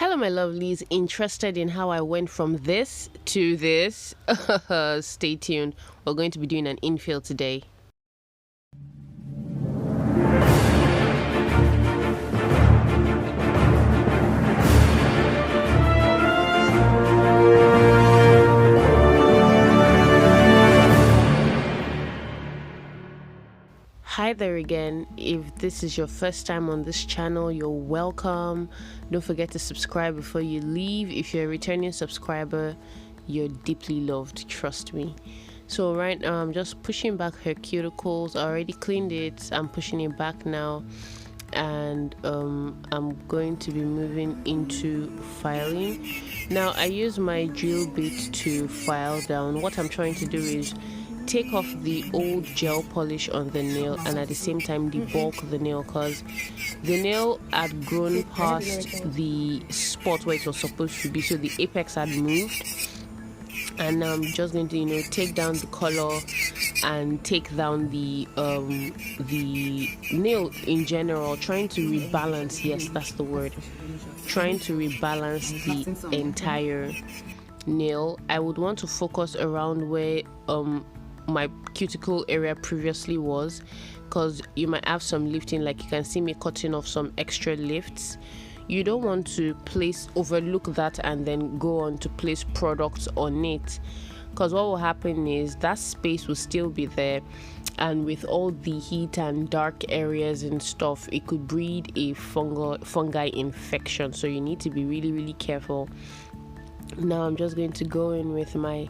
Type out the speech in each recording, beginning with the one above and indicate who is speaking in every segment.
Speaker 1: Hello, my lovelies. Interested in how I went from this to this? Stay tuned. We're going to be doing an infill today. Hi there again. If this is your first time on this channel, you're welcome. Don't forget to subscribe before you leave. If you're a returning subscriber, you're deeply loved, trust me. So right now I'm just pushing back her cuticles. I already cleaned it. I'm pushing it back now, and I'm going to be moving into filing. Now I use my drill bit to file down. What I'm trying to do is take off the old gel polish on the nail and at the same time debulk the nail, because the nail had grown past the spot where it was supposed to be, so the apex had moved. And now I'm just going to take down the color and take down the nail in general, trying to rebalance. Yes, that's the word. Trying to rebalance the entire nail. I would want to focus around where my cuticle area previously was, because you might have some lifting, like you can see me cutting off some extra lifts. You don't want to overlook that and then go on to place products on it, because what will happen is that space will still be there, and with all the heat and dark areas and stuff, it could breed a fungi infection. So you need to be really careful. Now I'm just going to go in with my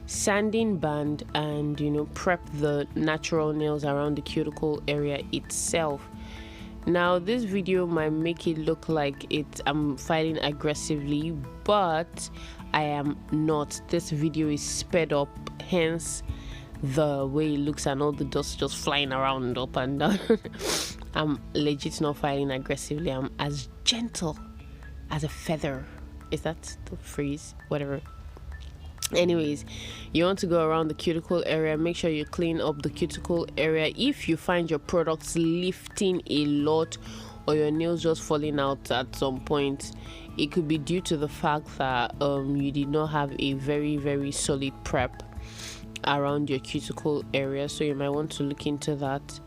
Speaker 1: sanding band and prep the natural nails around the cuticle area itself. Now this video might make it look like I'm filing aggressively, but I am not. This video is sped up, hence the way it looks and all the dust just flying around up and down. I'm legit not filing aggressively. I'm as gentle as a feather. Is that the phrase? Whatever. Anyways, you want to go around the cuticle area. Make sure you clean up the cuticle area. If you find your products lifting a lot or your nails just falling out at some point, it could be due to the fact that you did not have a very solid prep around your cuticle area. So you might want to look into that.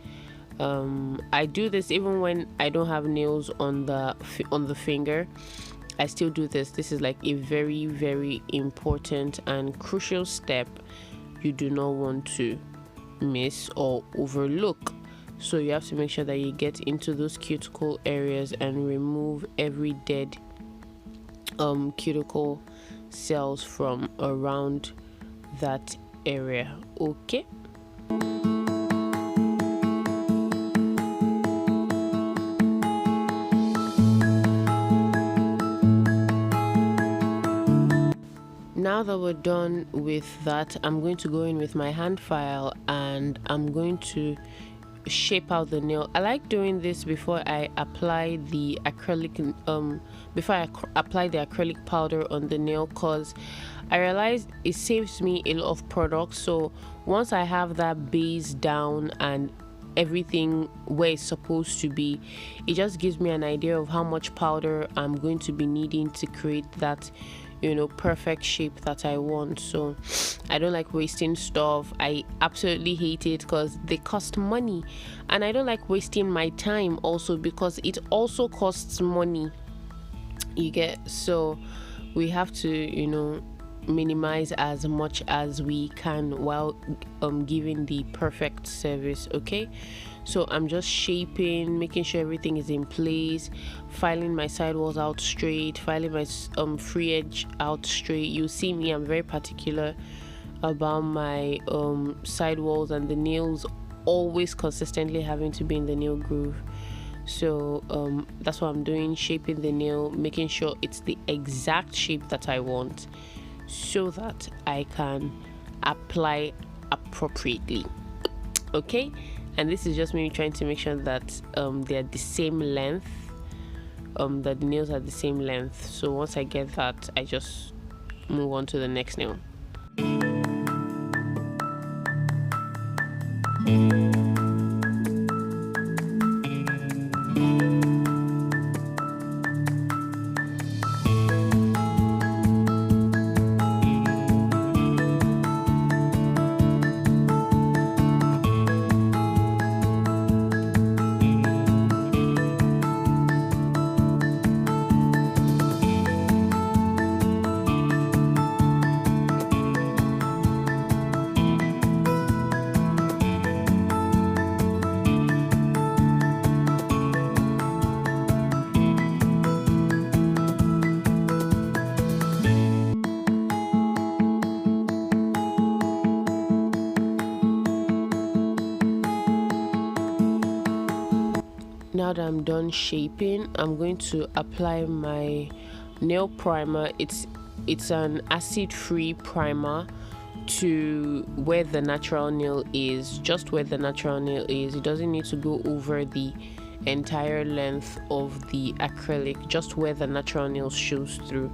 Speaker 1: I do this even when I don't have nails on the finger. I still do this. This is like a very important and crucial step you do not want to miss or overlook. So you have to make sure that you get into those cuticle areas and remove every dead cuticle cells from around that area. Okay. Now that we're done with that, I'm going to go in with my hand file and I'm going to shape out the nail. I like doing this before I apply the acrylic apply the acrylic powder on the nail, because I realized it saves me a lot of products. So once I have that base down and everything where it's supposed to be, it just gives me an idea of how much powder I'm going to be needing to create that perfect shape that I want. So I don't like wasting stuff. I absolutely hate it because they cost money, and I don't like wasting my time also because it also costs money, you get. So we have to minimize as much as we can while giving the perfect service. Okay, so I'm just shaping, making sure everything is in place, filing my sidewalls out straight, filing my free edge out straight. You see me, I'm very particular about my sidewalls and the nails always consistently having to be in the nail groove. So that's what I'm doing, shaping the nail, making sure it's the exact shape that I want so that I can apply appropriately. Okay, and this is just me trying to make sure that they're the same length, that the nails are the same length. So once I get that, I just move on to the next nail. now that I'm done shaping, I'm going to apply my nail primer. It's an acid-free primer to where the natural nail is, just where the natural nail is. It doesn't need to go over the entire length of the acrylic, just where the natural nail shows through.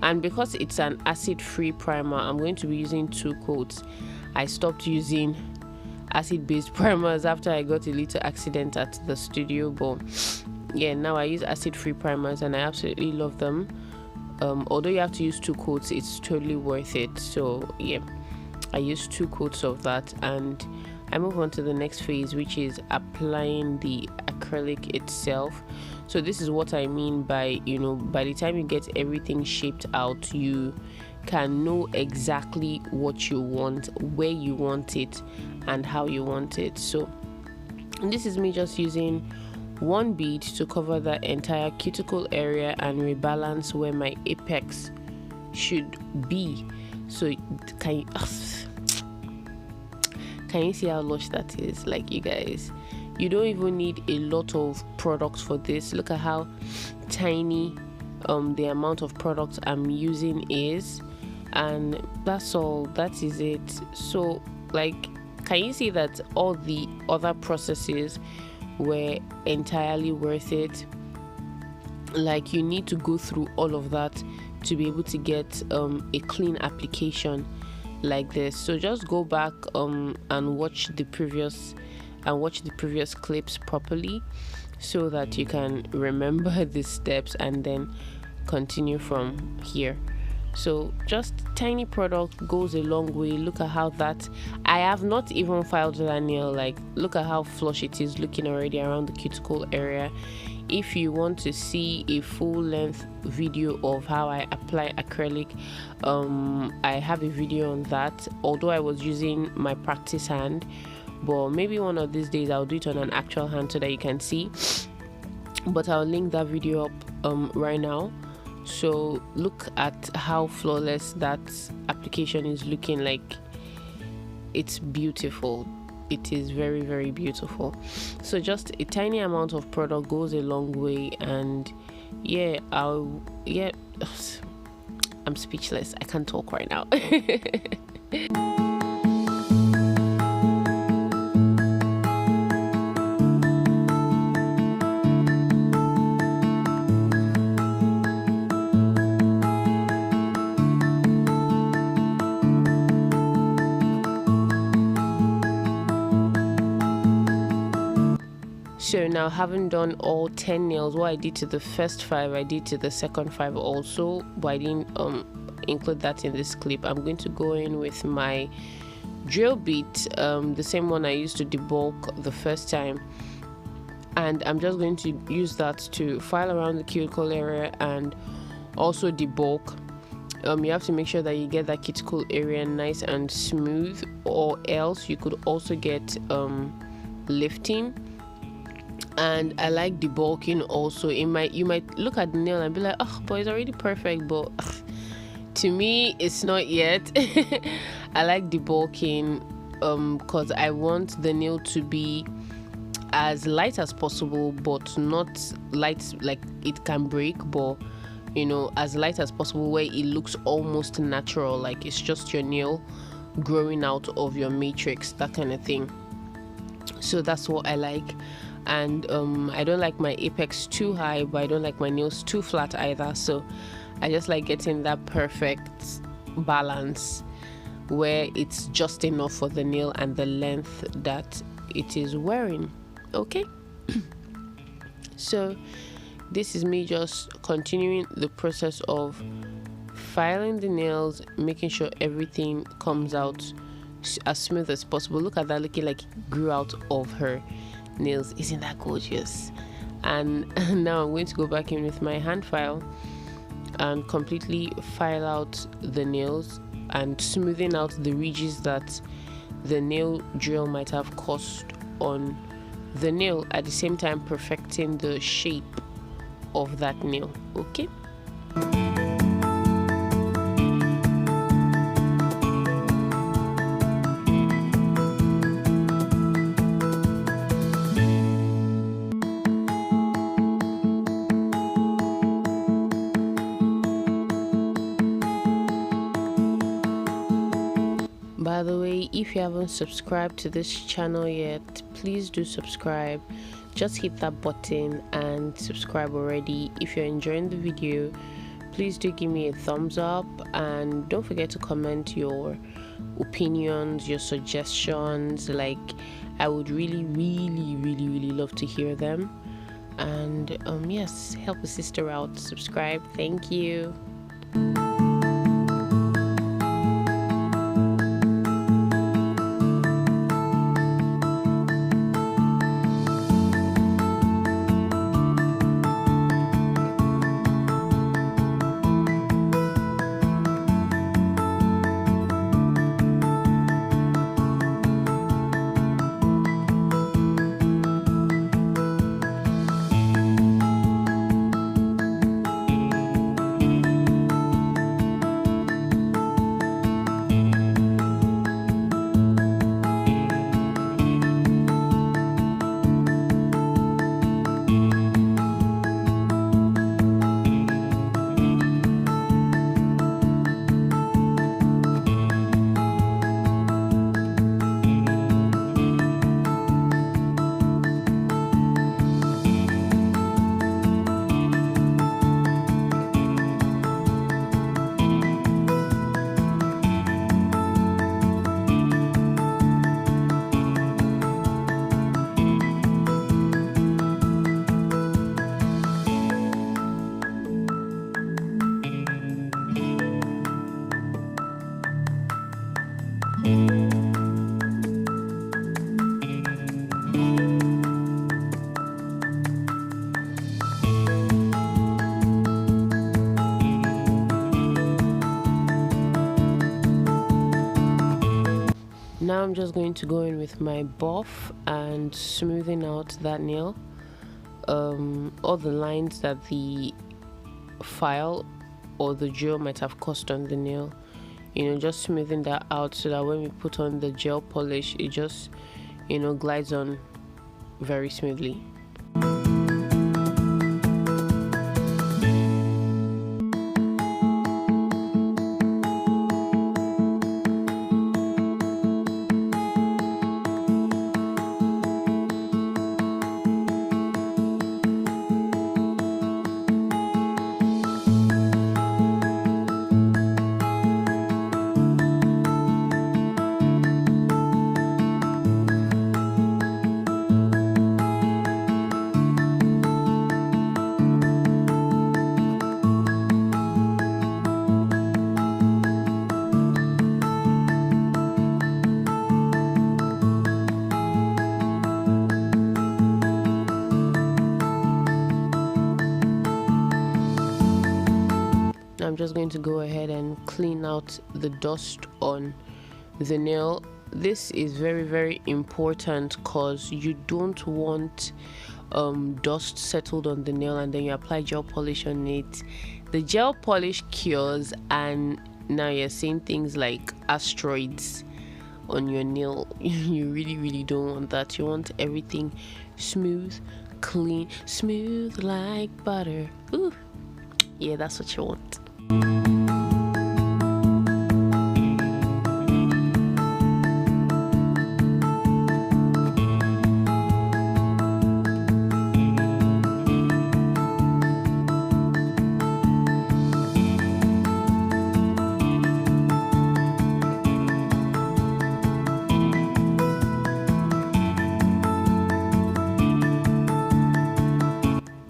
Speaker 1: And because it's an acid-free primer, I'm going to be using 2 coats. I stopped using acid-based primers after I got a little accident at the studio, but yeah, now I use acid-free primers and I absolutely love them. Although you have to use 2 coats, it's totally worth it. So yeah, I use 2 coats of that, and I move on to the next phase, which is applying the acrylic itself. So this is what I mean by, by the time you get everything shaped out, you can know exactly what you want, where you want it, and how you want it. So this is me just using 1 bead to cover the entire cuticle area and rebalance where my apex should be. So can you see how lush that is? Like, you guys, you don't even need a lot of products for this. Look at how tiny the amount of products I'm using is, and that's all. That is it. So like, can you see that all the other processes were entirely worth it? Like, you need to go through all of that to be able to get a clean application like this. So just go back and watch the previous clips properly, so that you can remember the steps and then continue from here. So just tiny product goes a long way. Look at how that, I have not even filed that nail. Like, look at how flush it is looking already around the cuticle area. If you want to see a full length video of how I apply acrylic, I have a video on that, although I was using my practice hand, but maybe one of these days I'll do it on an actual hand so that you can see. But I'll link that video up right now. So look at how flawless that application is looking. Like, it's beautiful. It is very, very beautiful. So just a tiny amount of product goes a long way, and yeah, I'm speechless. I can't talk right now. So now, having done all 10 nails, what I did to the first 5, I did to the second 5 also, but I didn't include that in this clip. I'm going to go in with my drill bit, the same one I used to debulk the first time, and I'm just going to use that to file around the cuticle area and also debulk. You have to make sure that you get that cuticle area nice and smooth, or else you could also get lifting. And I like debulking also. You might look at the nail and be like, oh, but it's already perfect, but to me it's not yet. I like debulking because I want the nail to be as light as possible, but not light like it can break, but as light as possible where it looks almost natural, like it's just your nail growing out of your matrix, that kind of thing. So that's what I like. And I don't like my apex too high, but I don't like my nails too flat either. So I just like getting that perfect balance where it's just enough for the nail and the length that it is wearing. Okay. So this is me just continuing the process of filing the nails, making sure everything comes out as smooth as possible. Look at that, looking like it grew out of her nails. Isn't that gorgeous? And now I'm going to go back in with my hand file and completely file out the nails and smoothing out the ridges that the nail drill might have caused on the nail, at the same time perfecting the shape of that nail. Okay. By the way, if you haven't subscribed to this channel yet, please do subscribe. Just hit that button and subscribe already. If you're enjoying the video, please do give me a thumbs up, and don't forget to comment your opinions, your suggestions. Like, I would really love to hear them. And yes, help a sister out. Subscribe. Thank you. Now I'm just going to go in with my buff and smoothing out that nail, all the lines that the file or the gel might have caused on the nail, just smoothing that out so that when we put on the gel polish, it just glides on very smoothly. I'm just going to go ahead and clean out the dust on the nail. This is very important because you don't want dust settled on the nail and then you apply gel polish on it. The gel polish cures, and now you're seeing things like asteroids on your nail. You really don't want that. You want everything smooth, clean, smooth like butter. Ooh, yeah, that's what you want.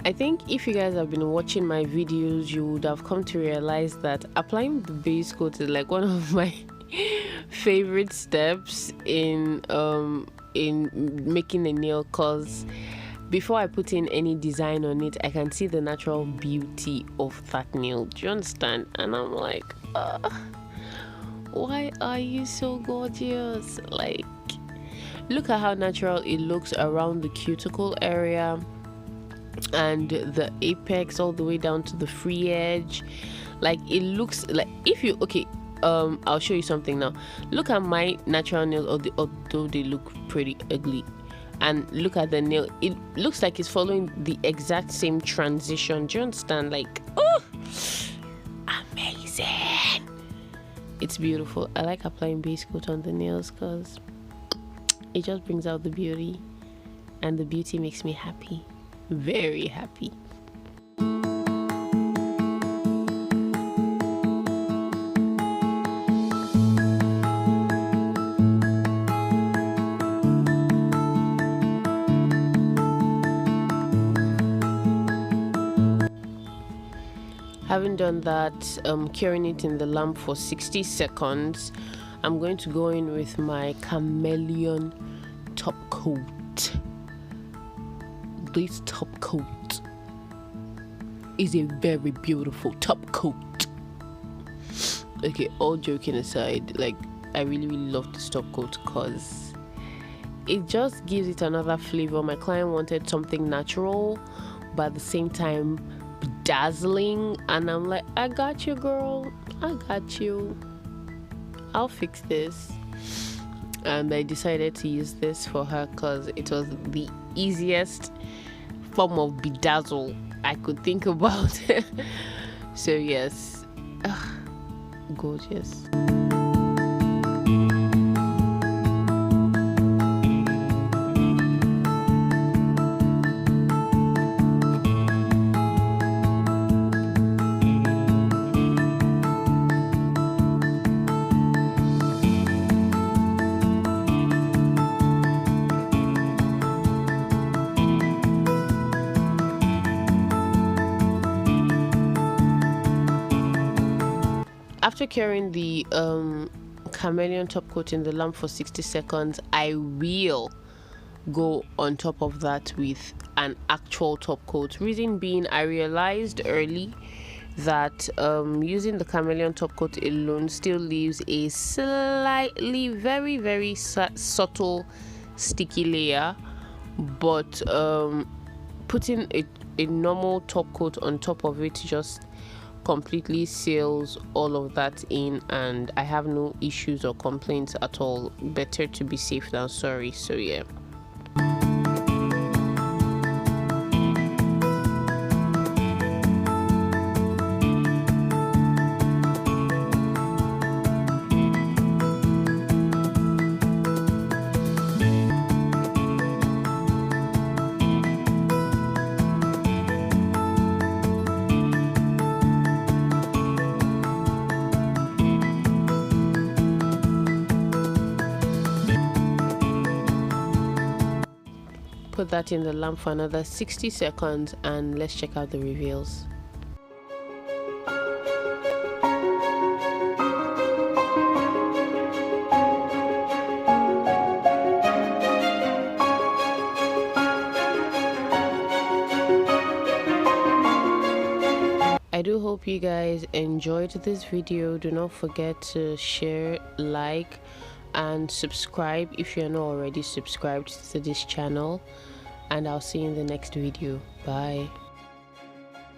Speaker 1: I think if you guys have been watching my videos, you would have come to realize that applying the base coat is like one of my favorite steps in making a nail, because before I put in any design on it, I can see the natural beauty of that nail. Do you understand? And I'm like, why are you so gorgeous? Like, look at how natural it looks around the cuticle area and the apex all the way down to the free edge. Like, it looks like, if you I'll show you something now. Look at my natural nails, although they look pretty ugly, and look at the nail. It looks like it's following the exact same transition. Do you understand? Like, oh, amazing. It's beautiful. I like applying base coat on the nails because it just brings out the beauty, and the beauty makes me happy, very happy. Having done that, curing it in the lamp for 60 seconds, I'm going to go in with my Chameleon Top Coat. This top coat is a very beautiful top coat. Okay, all joking aside, like, I really love this top coat because it just gives it another flavor. My client wanted something natural, but at the same time dazzling, and I'm like, I got you, girl, I got you, I'll fix this. And I decided to use this for her because it was the easiest form of bedazzle I could think about. So yes, gorgeous. After curing the Chameleon Top Coat in the lamp for 60 seconds, I will go on top of that with an actual top coat. Reason being, I realized early that using the Chameleon Top Coat alone still leaves a slightly very subtle sticky layer, but putting a normal top coat on top of it just completely seals all of that in, and I have no issues or complaints at all. Better to be safe than sorry. So yeah. Put that in the lamp for another 60 seconds and let's check out the reveals. I do hope you guys enjoyed this video. Do not forget to share, like, and subscribe if you're not already subscribed to this channel, and I'll see you in the next video. Bye.